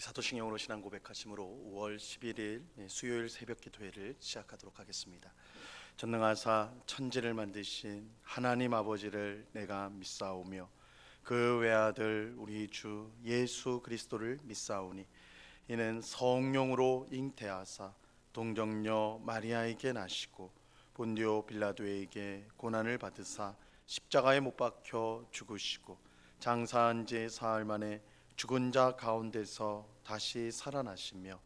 사도신경으로 신앙 고백하심으로 5월 11일 수요일 새벽 기도회를 시작하도록 하겠습니다. 전능하사 천지를 만드신 하나님 아버지를 내가 믿사오며 그 외아들 우리 주 예수 그리스도를 믿사오니 이는 성령으로 잉태하사 동정녀 마리아에게 나시고 본디오 빌라도에게 고난을 받으사 십자가에 못 박혀 죽으시고 장사한 지 사흘 만에 죽은 자 가운데서 다시 살아나시며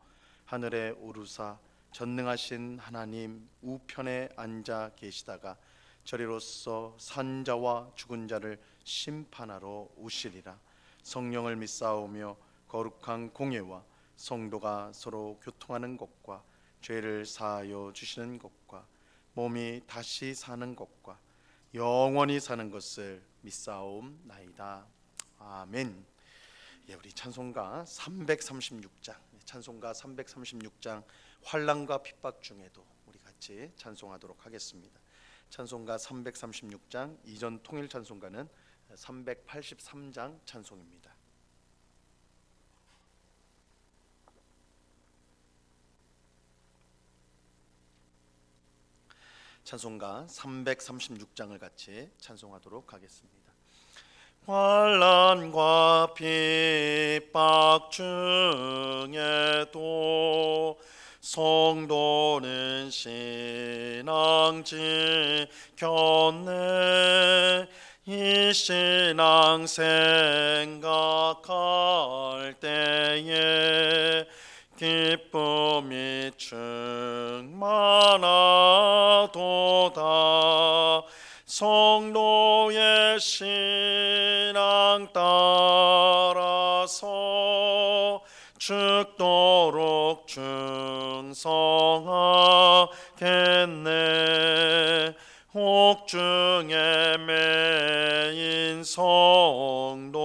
하늘에 오르사 전능하신 하나님 우편에 앉아 계시다가 저리로서 산 자와 죽은 자를 심판하러 오시리라. 성령을 믿사오며 거룩한 공예와 성도가 서로 교통하는 것과 죄를 사하여 주시는 것과 몸이 다시 사는 것과 영원히 사는 것을 믿사옵나이다. 아멘. 우리 찬송가 336장 환난과 핍박 중에도 우리 같이 찬송하도록 하겠습니다. 찬송가 336장, 이전 통일 찬송가는 383장 찬송입니다. 찬송가 336장을 같이 찬송하도록 하겠습니다. 환난과 핍박 중에도 성도는 신앙 지켰네. 이 신앙 생각할 때에 기쁨이 충만하도다. 성도의 신앙 따라서 죽도록 충성하겠네. 옥중에 매인 성도나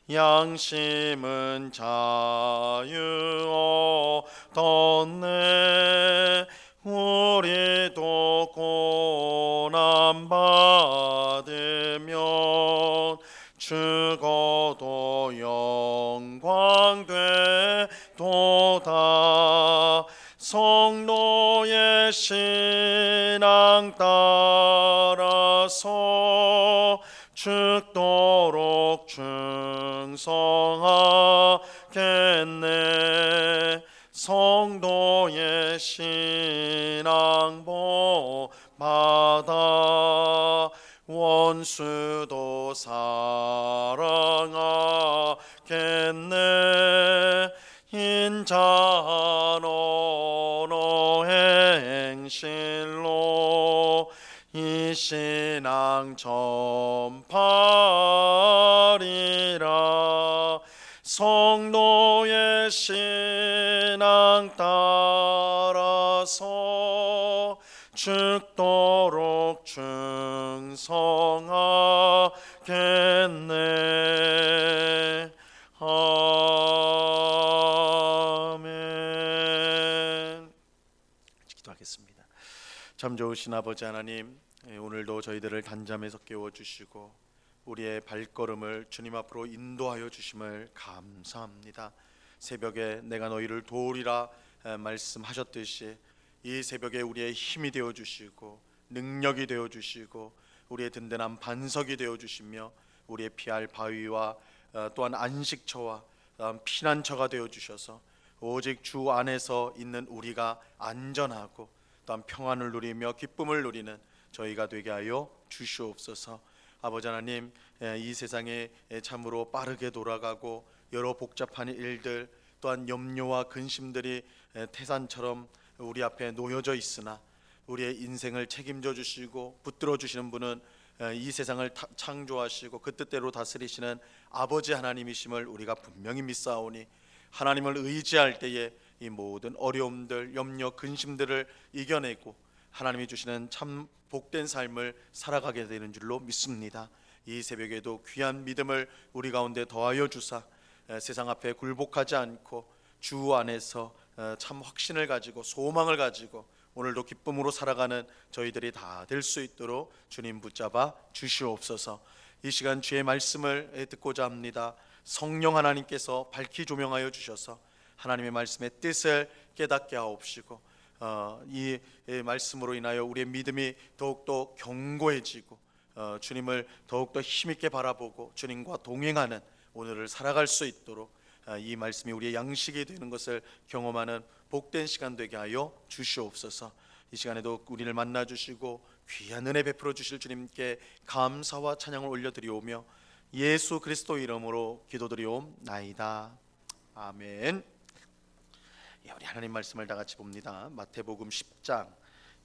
양심은 자유 얻었네. 우리도 고난 받으면 죽어도 영광 되도다. 성도의 신앙 따라서 죽도록 충성하겠네. 성도의 신앙 복 받아 원수도 사랑하겠네. 인자한 언어 행실로 이 신앙 전파리라. 성도의 신앙 따라서 죽도록 충성하겠네. 아멘. 기도하겠습니다. 참 좋으신 아버지 하나님, 오늘도 저희들을 단잠에서 깨워주시고 우리의 발걸음을 주님 앞으로 인도하여 주심을 감사합니다. 새벽에 내가 너희를 도우리라 말씀하셨듯이 이 새벽에 우리의 힘이 되어 주시고 능력이 되어 주시고 우리의 든든한 반석이 되어 주시며 우리의 피할 바위와 또한 안식처와 피난처가 되어 주셔서 오직 주 안에서 있는 우리가 안전하고 또한 평안을 누리며 기쁨을 누리는 저희가 되게 하여 주시옵소서. 아버지 하나님, 이 세상에 참으로 빠르게 돌아가고 여러 복잡한 일들 또한 염려와 근심들이 태산처럼 우리 앞에 놓여져 있으나 우리의 인생을 책임져 주시고 붙들어 주시는 분은 이 세상을 창조하시고 그 뜻대로 다스리시는 아버지 하나님이심을 우리가 분명히 믿사오니 하나님을 의지할 때에 이 모든 어려움들, 염려, 근심들을 이겨내고 하나님이 주시는 참 복된 삶을 살아가게 되는 줄로 믿습니다. 이 새벽에도 귀한 믿음을 우리 가운데 더하여 주사 세상 앞에 굴복하지 않고 주 안에서 참 확신을 가지고 소망을 가지고 오늘도 기쁨으로 살아가는 저희들이 다 될 수 있도록 주님 붙잡아 주시옵소서. 이 시간 주의 말씀을 듣고자 합니다. 성령 하나님께서 밝히 조명하여 주셔서 하나님의 말씀의 뜻을 깨닫게 하옵시고 이 말씀으로 인하여 우리의 믿음이 더욱더 견고해지고 주님을 더욱더 힘있게 바라보고 주님과 동행하는 오늘을 살아갈 수 있도록 이 말씀이 우리의 양식이 되는 것을 경험하는 복된 시간 되게 하여 주시옵소서. 이 시간에도 우리를 만나 주시고 귀한 은혜 베풀어 주실 주님께 감사와 찬양을 올려드리오며 예수 그리스도 이름으로 기도드리옵나이다. 아멘. 우리 하나님 말씀을 다 같이 봅니다. 마태복음 10장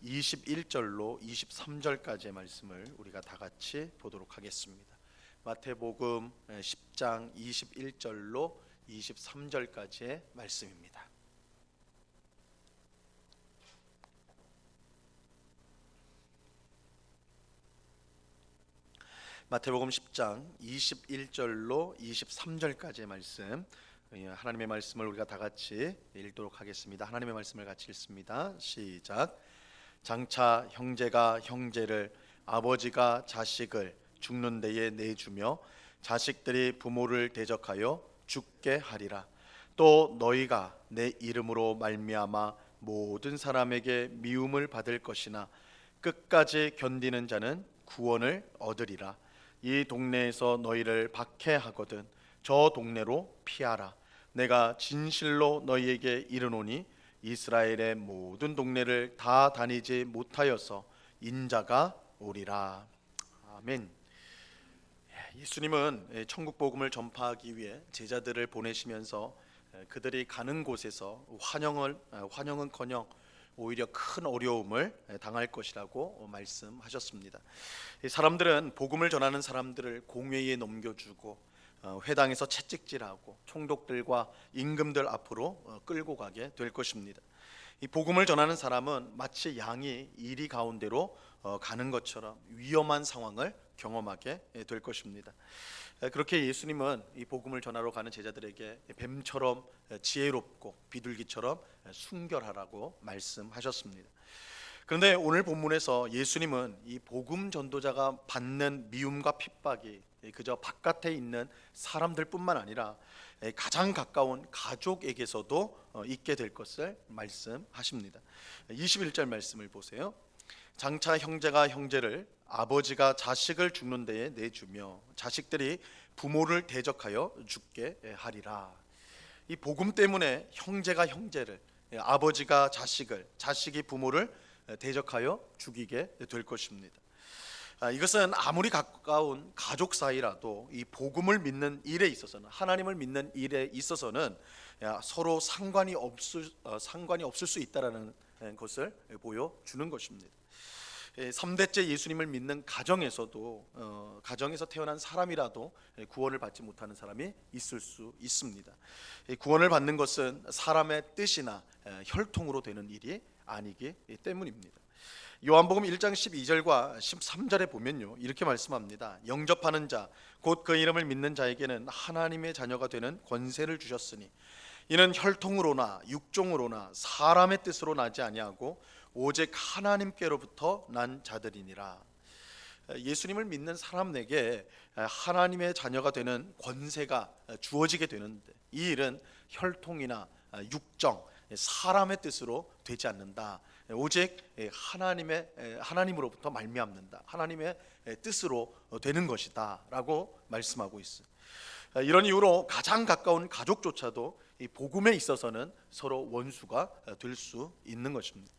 21절로 23절까지의 말씀을 우리가 다 같이 보도록 하겠습니다. 마태복음 10장 21절로 23절까지의 말씀입니다. 마태복음 10장 21절로 23절까지의 말씀, 하나님의 말씀을 우리가 다 같이 읽도록 하겠습니다. 하나님의 말씀을 같이 읽습니다. 시작. 장차 형제가 형제를, 아버지가 자식을 죽는 데에 내주며 자식들이 부모를 대적하여 죽게 하리라. 또 너희가 내 이름으로 말미암아 모든 사람에게 미움을 받을 것이나 끝까지 견디는 자는 구원을 얻으리라. 이 동네에서 너희를 박해하거든 저 동네로 피하라. 내가 진실로 너희에게 이르노니 이스라엘의 모든 동네를 다 다니지 못하여서 인자가 오리라. 아멘. 예수님은 천국 복음을 전파하기 위해 제자들을 보내시면서 그들이 가는 곳에서 환영은커녕 오히려 큰 어려움을 당할 것이라고 말씀하셨습니다. 사람들은 복음을 전하는 사람들을 공회의에 넘겨주고 회당에서 채찍질하고 총독들과 임금들 앞으로 끌고 가게 될 것입니다. 이 복음을 전하는 사람은 마치 양이 이리 가운데로 가는 것처럼 위험한 상황을 경험하게 될 것입니다. 그렇게 예수님은 이 복음을 전하러 가는 제자들에게 뱀처럼 지혜롭고 비둘기처럼 순결하라고 말씀하셨습니다. 그런데 오늘 본문에서 예수님은 이 복음 전도자가 받는 미움과 핍박이 그저 바깥에 있는 사람들뿐만 아니라 가장 가까운 가족에게서도 있게 될 것을 말씀하십니다. 21절 말씀을 보세요. 장차 형제가 형제를, 아버지가 자식을 죽는 데에 내주며 자식들이 부모를 대적하여 죽게 하리라. 이 복음 때문에 형제가 형제를, 아버지가 자식을, 자식이 부모를 대적하여 죽이게 될 것입니다. 이것은 아무리 가까운 가족 사이라도 이 복음을 믿는 일에 있어서는, 하나님을 믿는 일에 있어서는 서로 상관이 없을 수 있다라는 것을 보여주는 것입니다. 3대째 예수님을 믿는 가정에서도 가정에서 태어난 사람이라도 구원을 받지 못하는 사람이 있을 수 있습니다. 구원을 받는 것은 사람의 뜻이나 혈통으로 되는 일이 아니기 때문입니다. 요한복음 1장 12절과 13절에 보면요, 이렇게 말씀합니다. 영접하는 자, 곧 그 이름을 믿는 자에게는 하나님의 자녀가 되는 권세를 주셨으니 이는 혈통으로나 육종으로나 사람의 뜻으로 나지 아니하고 오직 하나님께로부터 난 자들이니라. 예수님을 믿는 사람에게 하나님의 자녀가 되는 권세가 주어지게 되는데 이 일은 혈통이나 육정, 사람의 뜻으로 되지 않는다. 오직 하나님으로부터 말미암는다. 하나님의 뜻으로 되는 것이다 라고 말씀하고 있어요. 이런 이유로 가장 가까운 가족조차도 이 복음에 있어서는 서로 원수가 될 수 있는 것입니다.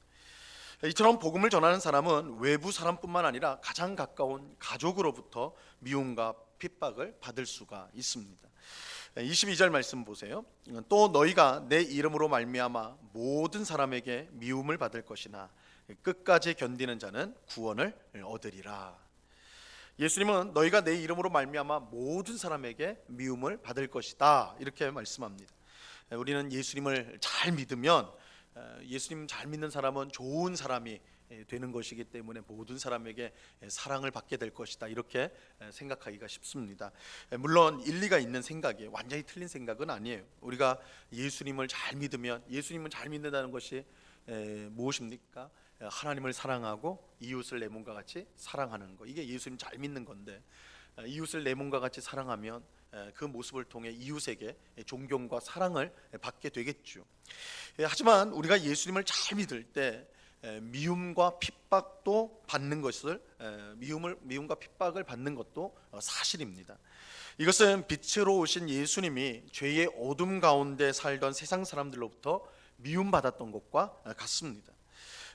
이처럼 복음을 전하는 사람은 외부 사람뿐만 아니라 가장 가까운 가족으로부터 미움과 핍박을 받을 수가 있습니다. 22절 말씀 보세요. 또 너희가 내 이름으로 말미암아 모든 사람에게 미움을 받을 것이나 끝까지 견디는 자는 구원을 얻으리라. 예수님은 너희가 내 이름으로 말미암아 모든 사람에게 미움을 받을 것이다 이렇게 말씀합니다. 우리는 예수님을 잘 믿으면, 예수님 잘 믿는 사람은 좋은 사람이 되는 것이기 때문에 모든 사람에게 사랑을 받게 될 것이다 이렇게 생각하기가 쉽습니다. 물론 일리가 있는 생각이에요. 완전히 틀린 생각은 아니에요. 우리가 예수님을 잘 믿으면, 예수님을 잘 믿는다는 것이 무엇입니까? 하나님을 사랑하고 이웃을 내 몸과 같이 사랑하는 거, 이게 예수님 잘 믿는 건데, 이웃을 내 몸과 같이 사랑하면 그 모습을 통해 이웃에게 존경과 사랑을 받게 되겠죠. 하지만 우리가 예수님을 잘 믿을 때 미움과 핍박도 받는 것을 미움과 핍박을 받는 것도 사실입니다. 이것은 빛으로 오신 예수님이 죄의 어둠 가운데 살던 세상 사람들로부터 미움받았던 것과 같습니다.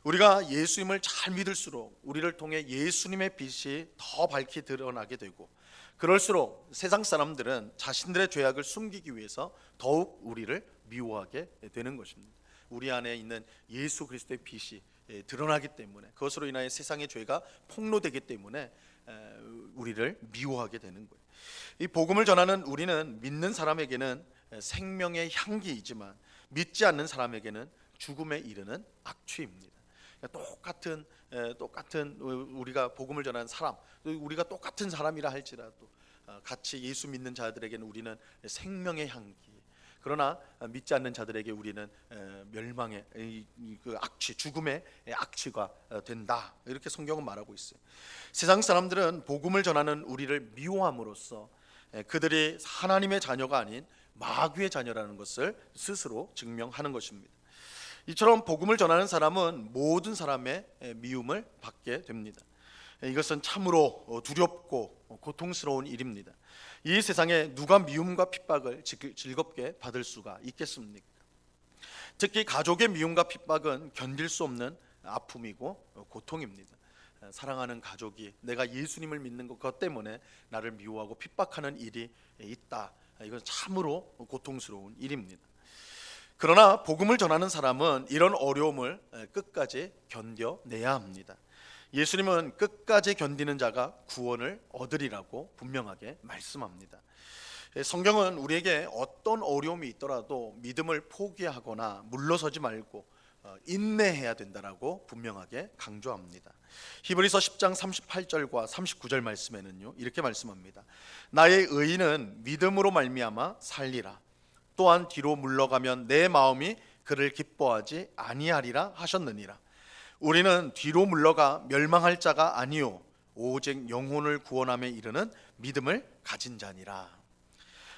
우리가 예수님을 잘 믿을수록 우리를 통해 예수님의 빛이 더 밝히 드러나게 되고, 그럴수록 세상 사람들은 자신들의 죄악을 숨기기 위해서 더욱 우리를 미워하게 되는 것입니다. 우리 안에 있는 예수 그리스도의 빛이 드러나기 때문에, 그것으로 인하여 세상의 죄가 폭로되기 때문에 우리를 미워하게 되는 거예요. 이 복음을 전하는 우리는 믿는 사람에게는 생명의 향기이지만 믿지 않는 사람에게는 죽음에 이르는 악취입니다. 똑같은 우리가 복음을 전하는 사람, 우리가 똑같은 사람이라 할지라도 같이 예수 믿는 자들에게는 우리는 생명의 향기, 그러나 믿지 않는 자들에게 우리는 멸망의 그 악취, 죽음의 악취가 된다. 이렇게 성경은 말하고 있어요. 세상 사람들은 복음을 전하는 우리를 미워함으로써 그들이 하나님의 자녀가 아닌 마귀의 자녀라는 것을 스스로 증명하는 것입니다. 이처럼 복음을 전하는 사람은 모든 사람의 미움을 받게 됩니다. 이것은 참으로 두렵고 고통스러운 일입니다. 이 세상에 누가 미움과 핍박을 즐겁게 받을 수가 있겠습니까? 특히 가족의 미움과 핍박은 견딜 수 없는 아픔이고 고통입니다. 사랑하는 가족이 내가 예수님을 믿는 것 때문에 나를 미워하고 핍박하는 일이 있다. 이건 참으로 고통스러운 일입니다. 그러나 복음을 전하는 사람은 이런 어려움을 끝까지 견뎌내야 합니다. 예수님은 끝까지 견디는 자가 구원을 얻으리라고 분명하게 말씀합니다. 성경은 우리에게 어떤 어려움이 있더라도 믿음을 포기하거나 물러서지 말고 인내해야 된다라고 분명하게 강조합니다. 히브리서 10장 38절과 39절 말씀에는요, 이렇게 말씀합니다. 나의 의인은 믿음으로 말미암아 살리라. 또한 뒤로 물러가면 내 마음이 그를 기뻐하지 아니하리라 하셨느니라. 우리는 뒤로 물러가 멸망할 자가 아니요 오직 영혼을 구원함에 이르는 믿음을 가진 자니라.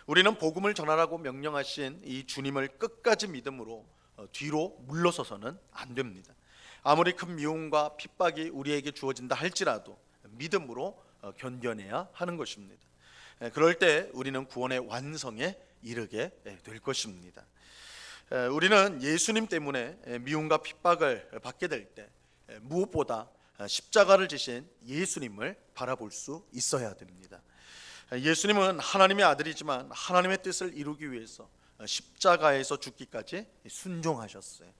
우리는 복음을 전하라고 명령하신 이 주님을 끝까지 믿음으로 뒤로 물러서서는 안 됩니다. 아무리 큰 미움과 핍박이 우리에게 주어진다 할지라도 믿음으로 견뎌내야 하는 것입니다. 그럴 때 우리는 구원의 완성에 이르게 될 것입니다. 우리는 예수님 때문에 미움과 핍박을 받게 될 때 무엇보다 십자가를 지신 예수님을 바라볼 수 있어야 됩니다. 예수님은 하나님의 아들이지만 하나님의 뜻을 이루기 위해서 십자가에서 죽기까지 순종하셨어요.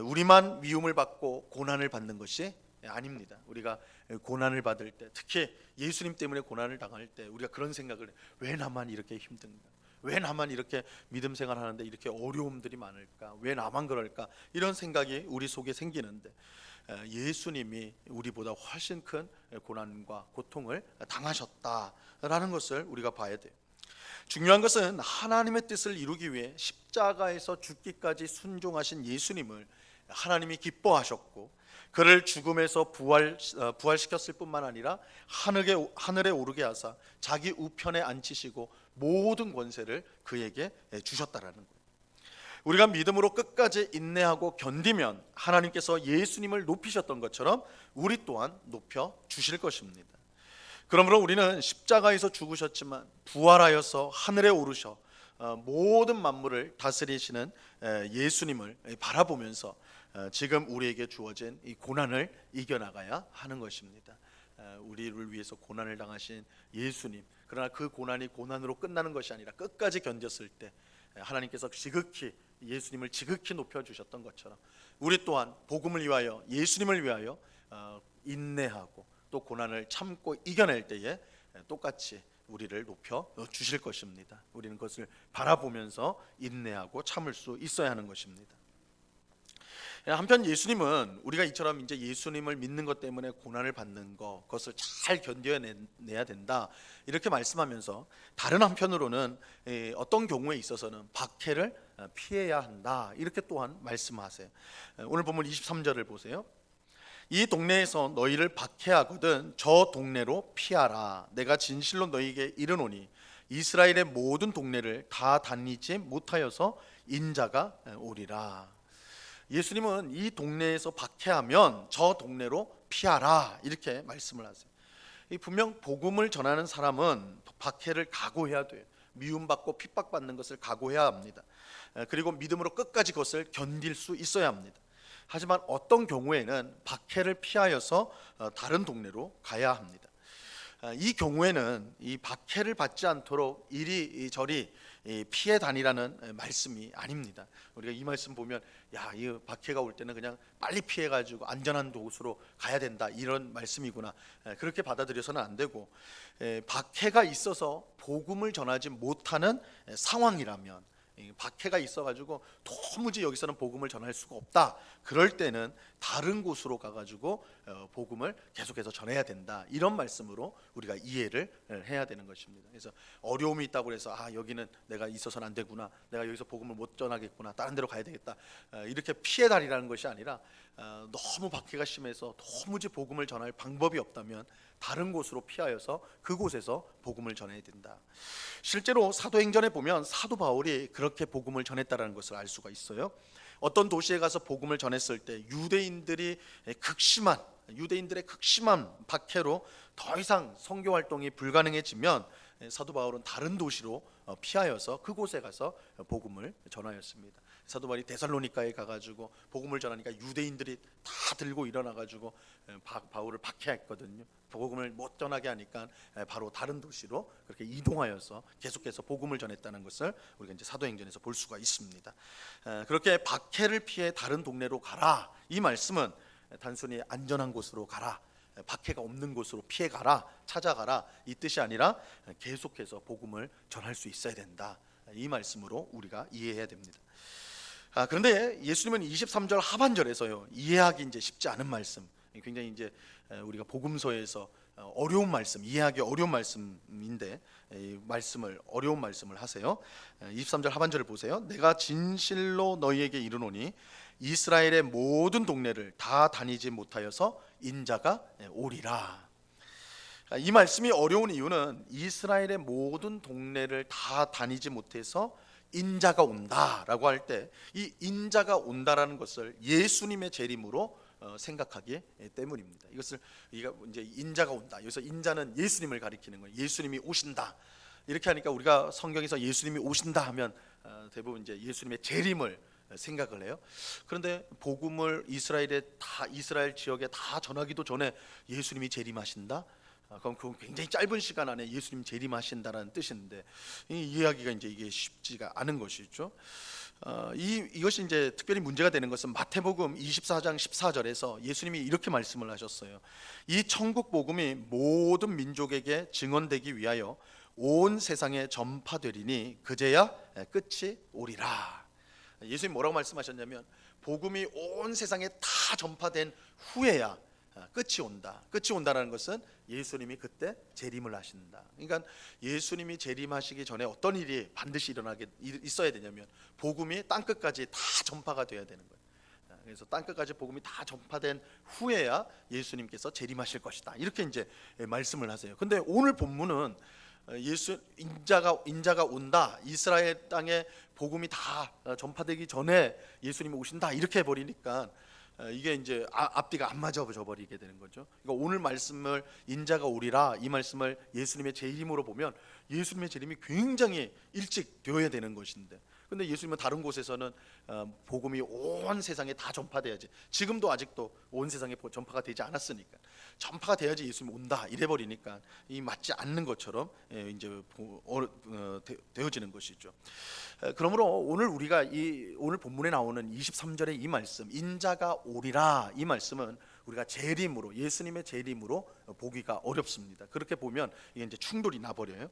우리만 미움을 받고 고난을 받는 것이 아닙니다. 우리가 고난을 받을 때, 특히 예수님 때문에 고난을 당할 때 우리가 그런 생각을 해요. 왜 나만 이렇게 힘든가? 왜 나만 이렇게 믿음 생활하는데 이렇게 어려움들이 많을까? 왜 나만 그럴까? 이런 생각이 우리 속에 생기는데 예수님이 우리보다 훨씬 큰 고난과 고통을 당하셨다라는 것을 우리가 봐야 돼요. 중요한 것은 하나님의 뜻을 이루기 위해 십자가에서 죽기까지 순종하신 예수님을 하나님이 기뻐하셨고, 그를 죽음에서 부활시켰을 뿐만 아니라 하늘에 오르게 하사 자기 우편에 앉히시고 모든 권세를 그에게 주셨다라는 거예요. 우리가 믿음으로 끝까지 인내하고 견디면 하나님께서 예수님을 높이셨던 것처럼 우리 또한 높여 주실 것입니다. 그러므로 우리는 십자가에서 죽으셨지만 부활하여서 하늘에 오르셔 모든 만물을 다스리시는 예수님을 바라보면서 지금 우리에게 주어진 이 고난을 이겨나가야 하는 것입니다. 우리를 위해서 고난을 당하신 예수님, 그러나 그 고난이 고난으로 끝나는 것이 아니라 끝까지 견뎠을 때 하나님께서 지극히 예수님을 지극히 높여주셨던 것처럼 우리 또한 복음을 위하여, 예수님을 위하여 인내하고 또 고난을 참고 이겨낼 때에 똑같이 우리를 높여 주실 것입니다. 우리는 그것을 바라보면서 인내하고 참을 수 있어야 하는 것입니다. 한편 예수님은 우리가 이처럼 이제 예수님을 믿는 것 때문에 고난을 받는 것, 그것을 잘 견뎌내야 된다 이렇게 말씀하면서, 다른 한편으로는 어떤 경우에 있어서는 박해를 피해야 한다 이렇게 또한 말씀하세요. 오늘 본문 23절을 보세요. 이 동네에서 너희를 박해하거든 저 동네로 피하라. 내가 진실로 너희에게 이르노니 이스라엘의 모든 동네를 다 다니지 못하여서 인자가 오리라. 예수님은 이 동네에서 박해하면 저 동네로 피하라 이렇게 말씀을 하세요. 분명 복음을 전하는 사람은 박해를 각오해야 돼요. 미움받고 핍박받는 것을 각오해야 합니다. 그리고 믿음으로 끝까지 그것을 견딜 수 있어야 합니다. 하지만 어떤 경우에는 박해를 피하여서 다른 동네로 가야 합니다. 이 경우에는 이 박해를 받지 않도록 이리저리 피해 다니라는 말씀이 아닙니다. 우리가 이 말씀 보면 이 박해가 올 때는 그냥 빨리 피해가지고 안전한 곳으로 가야 된다 이런 말씀이구나, 그렇게 받아들여서는 안 되고, 박해가 있어서 복음을 전하지 못하는 상황이라면, 박해가 있어가지고 도무지 여기서는 복음을 전할 수가 없다, 그럴 때는 다른 곳으로 가가지고 복음을 계속해서 전해야 된다, 이런 말씀으로 우리가 이해를 해야 되는 것입니다. 그래서 어려움이 있다고 해서 여기는 내가 있어서는 안 되구나, 내가 여기서 복음을 못 전하겠구나, 다른 데로 가야 되겠다, 이렇게 피해 다니라는 것이 아니라, 너무 박해가 심해서 도무지 복음을 전할 방법이 없다면 다른 곳으로 피하여서 그곳에서 복음을 전해야 된다. 실제로 사도행전에 보면 사도 바울이 그렇게 복음을 전했다는 것을 알 수가 있어요. 어떤 도시에 가서 복음을 전했을 때 유대인들의 극심한 박해로 더 이상 선교 활동이 불가능해지면 사도 바울은 다른 도시로 피하여서 그곳에 가서 복음을 전하였습니다. 사도 바울이 데살로니가에 가가지고 복음을 전하니까 유대인들이 다 들고 일어나가지고 바울을 박해했거든요. 복음을 못 전하게 하니까 바로 다른 도시로 그렇게 이동하여서 계속해서 복음을 전했다는 것을 우리가 이제 사도행전에서 볼 수가 있습니다. 그렇게 박해를 피해 다른 동네로 가라, 이 말씀은 단순히 안전한 곳으로 가라, 박해가 없는 곳으로 피해 가라, 찾아가라, 이 뜻이 아니라 계속해서 복음을 전할 수 있어야 된다, 이 말씀으로 우리가 이해해야 됩니다. 그런데 예수님은 23절 하반절에서요, 이해하기 이제 쉽지 않은 말씀, 굉장히 이제 우리가 복음서에서 어려운 말씀, 이해하기 어려운 말씀인데 어려운 말씀을 하세요. 23절 하반절을 보세요. 내가 진실로 너희에게 이르노니 이스라엘의 모든 동네를 다 다니지 못하여서 인자가 오리라. 이 말씀이 어려운 이유는 이스라엘의 모든 동네를 다 다니지 못해서 인자가 온다라고 할 때, 이 인자가 온다라는 것을 예수님의 재림으로 생각하기 때문입니다. 이것을 이제 인자가 온다, 여기서 인자는 예수님을 가리키는 거예요. 예수님이 오신다, 이렇게 하니까 우리가 성경에서 예수님이 오신다 하면 대부분 이제 예수님의 재림을 생각을 해요. 그런데 복음을 이스라엘 지역에 다 전하기도 전에 예수님이 재림하신다? 그럼 그 굉장히 짧은 시간 안에 예수님 재림하신다는 뜻인데, 이 이해하기가 이게 쉽지가 않은 것이죠. 이것이 이제 특별히 문제가 되는 것은 마태복음 24장 14절에서 예수님이 이렇게 말씀을 하셨어요. 이 천국 복음이 모든 민족에게 증언되기 위하여 온 세상에 전파되리니 그제야 끝이 오리라. 예수님 뭐라고 말씀하셨냐면, 복음이 온 세상에 다 전파된 후에야 끝이 온다. 끝이 온다라는 것은 예수님이 그때 재림을 하신다. 그러니까 예수님이 재림하시기 전에 어떤 일이 반드시 있어야 되냐면, 복음이 땅끝까지 다 전파가 돼야 되는 거예요. 그래서 땅끝까지 복음이 다 전파된 후에야 예수님께서 재림하실 것이다, 이렇게 이제 말씀을 하세요. 근데 오늘 본문은 인자가 온다, 이스라엘 땅에 복음이 다 전파되기 전에 예수님이 오신다, 이렇게 해버리니까 이게 이제 앞뒤가 안 맞아져 버리게 되는 거죠. 그러니까 오늘 말씀을 인자가 오리라, 이 말씀을 예수님의 재림으로 보면 예수님의 재림이 굉장히 일찍 되어야 되는 것인데, 근데 예수님은 다른 곳에서는 복음이 온 세상에 다 전파돼야지, 지금도 아직도 온 세상에 전파가 되지 않았으니까 전파가 돼야지 예수님이 온다, 이래 버리니까 이 맞지 않는 것처럼 이제 되어지는 것이죠. 그러므로 오늘 우리가 오늘 본문에 나오는 23절의 이 말씀, 인자가 오리라, 이 말씀은 우리가 재림으로, 예수님의 재림으로 보기가 어렵습니다. 그렇게 보면 이게 이제 충돌이 나버려요.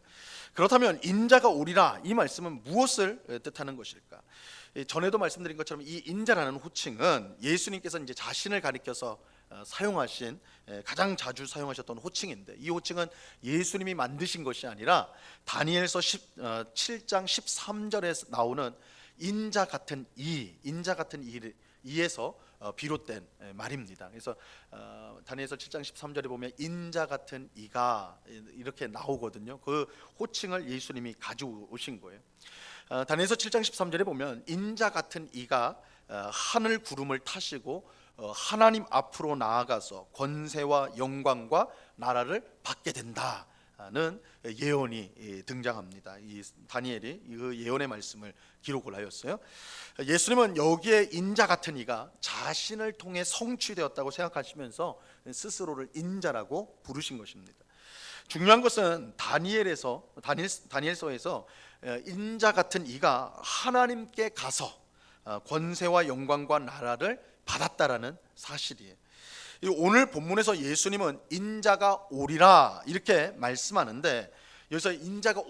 그렇다면 인자가 오리라, 이 말씀은 무엇을 뜻하는 것일까? 전에도 말씀드린 것처럼 이 인자라는 호칭은 예수님께서 이제 자신을 가리켜서 사용하신, 가장 자주 사용하셨던 호칭인데, 이 호칭은 예수님이 만드신 것이 아니라 다니엘서 7장 13절에 나오는 인자 같은 이, 이에서 비롯된 말입니다. 그래서 다니엘서 7장 13절에 보면 인자 같은 이가 이렇게 나오거든요. 그 호칭을 예수님이 가져오신 거예요. 다니엘서 7장 13절에 보면 인자 같은 이가 하늘 구름을 타시고 하나님 앞으로 나아가서 권세와 영광과 나라를 받게 된다는 예언이 등장합니다. 이 다니엘이 그 예언의 말씀을 기록을 하였어요. 예수님은 여기에 인자 같은 이가 자신을 통해 성취되었다고 생각하시면서 스스로를 인자라고 부르신 것입니다. 중요한 것은 다니엘서에서 인자 같은 이가 하나님께 가서 권세와 영광과 나라를 받았다라는 사실이에요. 오늘 본문에서 예수님은 인자가 오리라 이렇게 말씀하는데, 여기서 인자가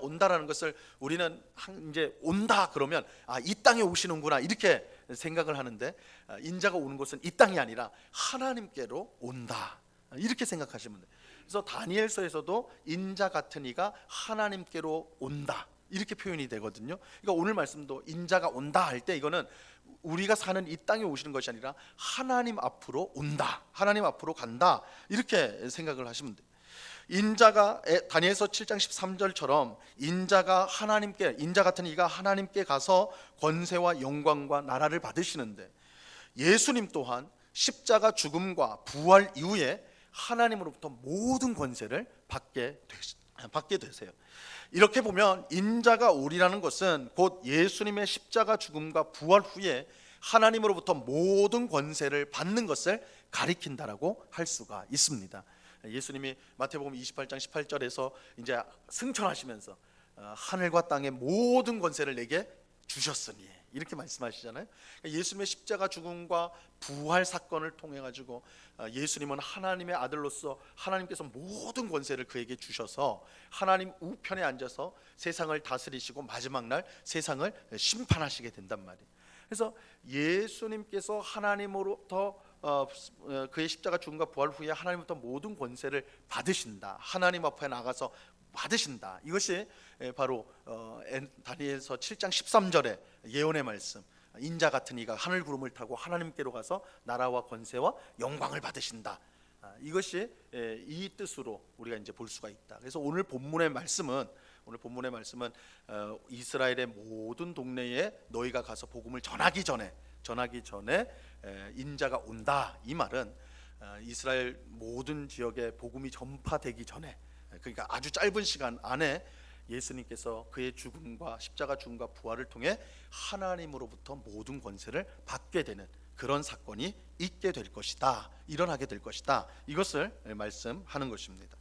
온다라는 것을 우리는 이제 온다 그러면 이 땅에 오시는구나 이렇게 생각을 하는데, 인자가 오는 것은 이 땅이 아니라 하나님께로 온다 이렇게 생각하시면 돼요. 그래서 다니엘서에서도 인자 같은 이가 하나님께로 온다 이렇게 표현이 되거든요. 그러니까 오늘 말씀도 인자가 온다 할 때 이거는 우리가 사는 이 땅에 오시는 것이 아니라 하나님 앞으로 온다, 하나님 앞으로 간다 이렇게 생각을 하시면 돼요. 인자가 다니엘서 7장 13절처럼 인자 같은 이가 하나님께 가서 권세와 영광과 나라를 받으시는데, 예수님 또한 십자가 죽음과 부활 이후에 하나님으로부터 모든 권세를 받게 되세요. 이렇게 보면 인자가 오리라는 것은 곧 예수님의 십자가 죽음과 부활 후에 하나님으로부터 모든 권세를 받는 것을 가리킨다라고 할 수가 있습니다. 예수님이 마태복음 28장 18절에서 이제 승천하시면서 하늘과 땅의 모든 권세를 내게 주셨으니 이렇게 말씀하시잖아요. 예수님의 십자가 죽음과 부활 사건을 통해 가지고 예수님은 하나님의 아들로서 하나님께서 모든 권세를 그에게 주셔서 하나님 우편에 앉아서 세상을 다스리시고 마지막 날 세상을 심판하시게 된단 말이에요. 그래서 예수님께서 하나님으로부터 그의 십자가 죽음과 부활 후에 하나님부터 모든 권세를 받으신다, 하나님 앞에 나가서 받으신다. 이것이 바로 다니엘서 7장 13절의 예언의 말씀, 인자 같은 이가 하늘 구름을 타고 하나님께로 가서 나라와 권세와 영광을 받으신다. 이것이 이 뜻으로 우리가 이제 볼 수가 있다. 그래서 오늘 본문의 말씀은 이스라엘의 모든 동네에 너희가 가서 복음을 전하기 전에 인자가 온다. 이 말은 이스라엘 모든 지역에 복음이 전파되기 전에, 그러니까 아주 짧은 시간 안에 예수님께서 그의 죽음과 십자가 죽음과 부활을 통해 하나님으로부터 모든 권세를 받게 되는 그런 사건이 있게 될 것이다, 일어나게 될 것이다, 이것을 말씀하는 것입니다.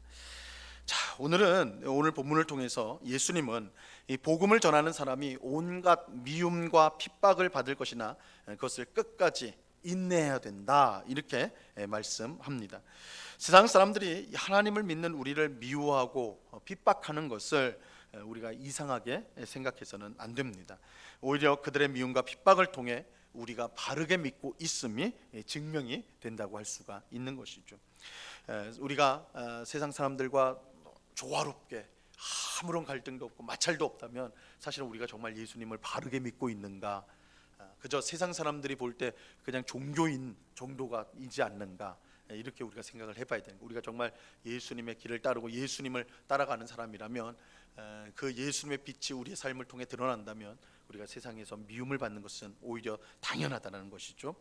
자, 오늘 본문을 통해서 예수님은 이 복음을 전하는 사람이 온갖 미움과 핍박을 받을 것이나 그것을 끝까지 인내해야 된다 이렇게 말씀합니다. 세상 사람들이 하나님을 믿는 우리를 미워하고 핍박하는 것을 우리가 이상하게 생각해서는 안 됩니다. 오히려 그들의 미움과 핍박을 통해 우리가 바르게 믿고 있음이 증명이 된다고 할 수가 있는 것이죠. 우리가 세상 사람들과 조화롭게 아무런 갈등도 없고 마찰도 없다면 사실은 우리가 정말 예수님을 바르게 믿고 있는가, 그저 세상 사람들이 볼 때 그냥 종교인 정도가 이지 않는가, 이렇게 우리가 생각을 해봐야 되는 거예요. 우리가 정말 예수님의 길을 따르고 예수님을 따라가는 사람이라면 그 예수님의 빛이 우리의 삶을 통해 드러난다면 우리가 세상에서 미움을 받는 것은 오히려 당연하다는 것이죠.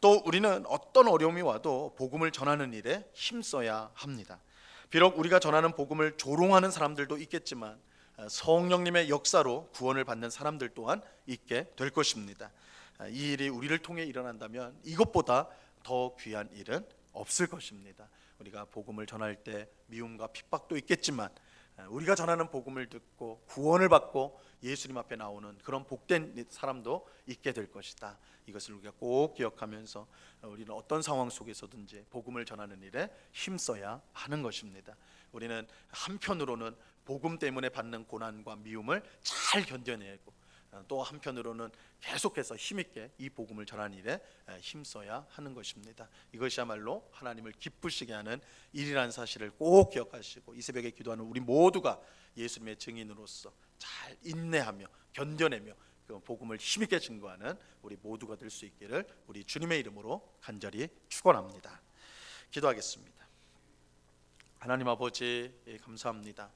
또 우리는 어떤 어려움이 와도 복음을 전하는 일에 힘써야 합니다. 비록 우리가 전하는 복음을 조롱하는 사람들도 있겠지만 성령님의 역사로 구원을 받는 사람들 또한 있게 될 것입니다. 이 일이 우리를 통해 일어난다면 이것보다 더 귀한 일은 없을 것입니다. 우리가 복음을 전할 때 미움과 핍박도 있겠지만 우리가 전하는 복음을 듣고 구원을 받고 예수님 앞에 나오는 그런 복된 사람도 있게 될 것이다. 이것을 우리가 꼭 기억하면서 우리는 어떤 상황 속에서든지 복음을 전하는 일에 힘써야 하는 것입니다. 우리는 한편으로는 복음 때문에 받는 고난과 미움을 잘 견뎌내고 또 한편으로는 계속해서 힘있게 이 복음을 전하는 일에 힘써야 하는 것입니다. 이것이야말로 하나님을 기쁘시게 하는 일이라는 사실을 꼭 기억하시고 이 새벽에 기도하는 우리 모두가 예수님의 증인으로서 잘 인내하며 견뎌내며 그 복음을 힘있게 증거하는 우리 모두가 될 수 있기를 우리 주님의 이름으로 간절히 축원합니다. 기도하겠습니다. 하나님 아버지, 감사합니다.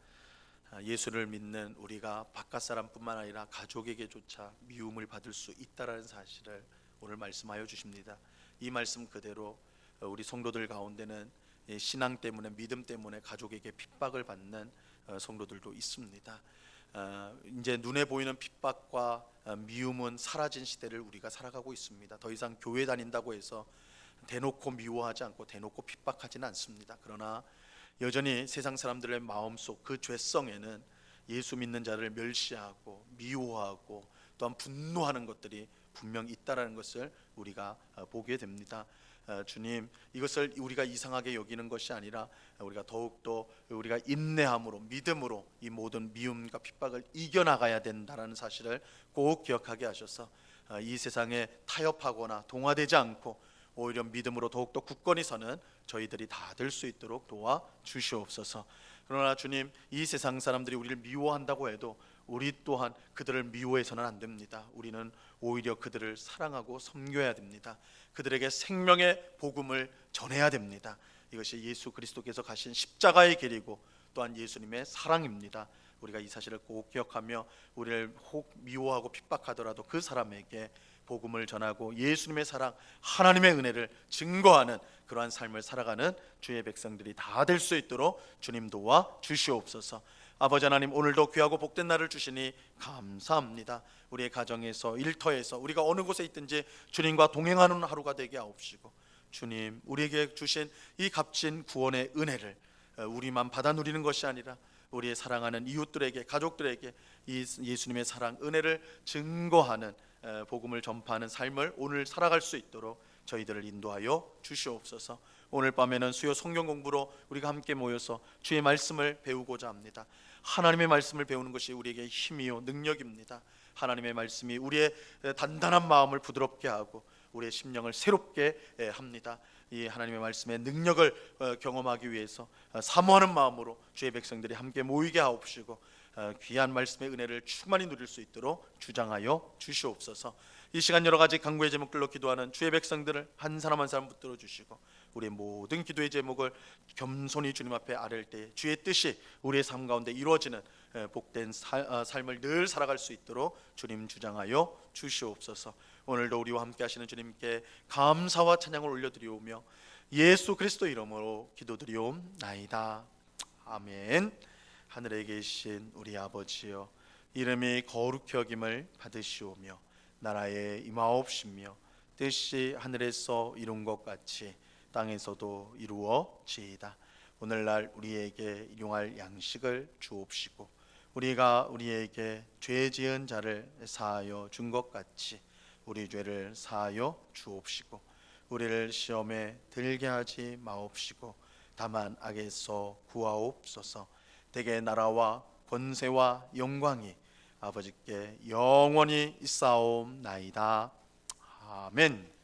예수를 믿는 우리가 바깥 사람뿐만 아니라 가족에게조차 미움을 받을 수 있다라는 사실을 오늘 말씀하여 주십니다. 이 말씀 그대로 우리 성도들 가운데는 신앙 때문에, 믿음 때문에 가족에게 핍박을 받는 성도들도 있습니다. 이제 눈에 보이는 핍박과 미움은 사라진 시대를 우리가 살아가고 있습니다. 더 이상 교회 다닌다고 해서 대놓고 미워하지 않고 대놓고 핍박하지는 않습니다. 그러나 여전히 세상 사람들의 마음속 그 죄성에는 예수 믿는 자를 멸시하고 미워하고 또한 분노하는 것들이 분명 있다라는 것을 우리가 보게 됩니다. 주님, 이것을 우리가 이상하게 여기는 것이 아니라 우리가 더욱더 우리가 인내함으로, 믿음으로 이 모든 미움과 핍박을 이겨나가야 된다는 사실을 꼭 기억하게 하셔서 이 세상에 타협하거나 동화되지 않고 오히려 믿음으로 더욱더 굳건히 서는 저희들이 다 될 수 있도록 도와 주시옵소서. 그러나 주님, 이 세상 사람들이 우리를 미워한다고 해도 우리 또한 그들을 미워해서는 안 됩니다. 우리는 오히려 그들을 사랑하고 섬겨야 됩니다. 그들에게 생명의 복음을 전해야 됩니다. 이것이 예수 그리스도께서 가신 십자가의 길이고 또한 예수님의 사랑입니다. 우리가 이 사실을 꼭 기억하며 우리를 혹 미워하고 핍박하더라도 그 사람에게 복음을 전하고 예수님의 사랑, 하나님의 은혜를 증거하는 그러한 삶을 살아가는 주의 백성들이 다 될 수 있도록 주님 도와 주시옵소서. 아버지 하나님, 오늘도 귀하고 복된 날을 주시니 감사합니다. 우리의 가정에서, 일터에서, 우리가 어느 곳에 있든지 주님과 동행하는 하루가 되게 하옵시고, 주님, 우리에게 주신 이 값진 구원의 은혜를 우리만 받아 누리는 것이 아니라 우리의 사랑하는 이웃들에게, 가족들에게 이 예수님의 사랑, 은혜를 증거하는 복음을 전파하는 삶을 오늘 살아갈 수 있도록 저희들을 인도하여 주시옵소서. 오늘 밤에는 수요 성경 공부로 우리가 함께 모여서 주의 말씀을 배우고자 합니다. 하나님의 말씀을 배우는 것이 우리에게 힘이요 능력입니다. 하나님의 말씀이 우리의 단단한 마음을 부드럽게 하고 우리의 심령을 새롭게 합니다. 이 하나님의 말씀의 능력을 경험하기 위해서 사모하는 마음으로 주의 백성들이 함께 모이게 하옵시고 귀한 말씀의 은혜를 충만히 누릴 수 있도록 주장하여 주시옵소서. 이 시간 여러 가지 간구의 제목들로 기도하는 주의 백성들을 한 사람 한 사람 붙들어 주시고 우리의 모든 기도의 제목을 겸손히 주님 앞에 아뢰을 때 주의 뜻이 우리의 삶 가운데 이루어지는 복된 삶을 늘 살아갈 수 있도록 주님 주장하여 주시옵소서. 오늘도 우리와 함께 하시는 주님께 감사와 찬양을 올려드리오며 예수 그리스도 이름으로 기도드리옵나이다. 아멘. 하늘에 계신 우리 아버지여, 이름이 거룩히 여김을 받으시오며 나라에 임하옵시며 뜻이 하늘에서 이룬 것 같이 땅에서도 이루어지이다. 오늘날 우리에게 일용할 양식을 주옵시고 우리가 우리에게 죄 지은 자를 사하여 준 것 같이 우리 죄를 사하여 주옵시고 우리를 시험에 들게 하지 마옵시고 다만 악에서 구하옵소서. 대개 나라와 권세와 영광이 아버지께 영원히 있사옵나이다. 아멘.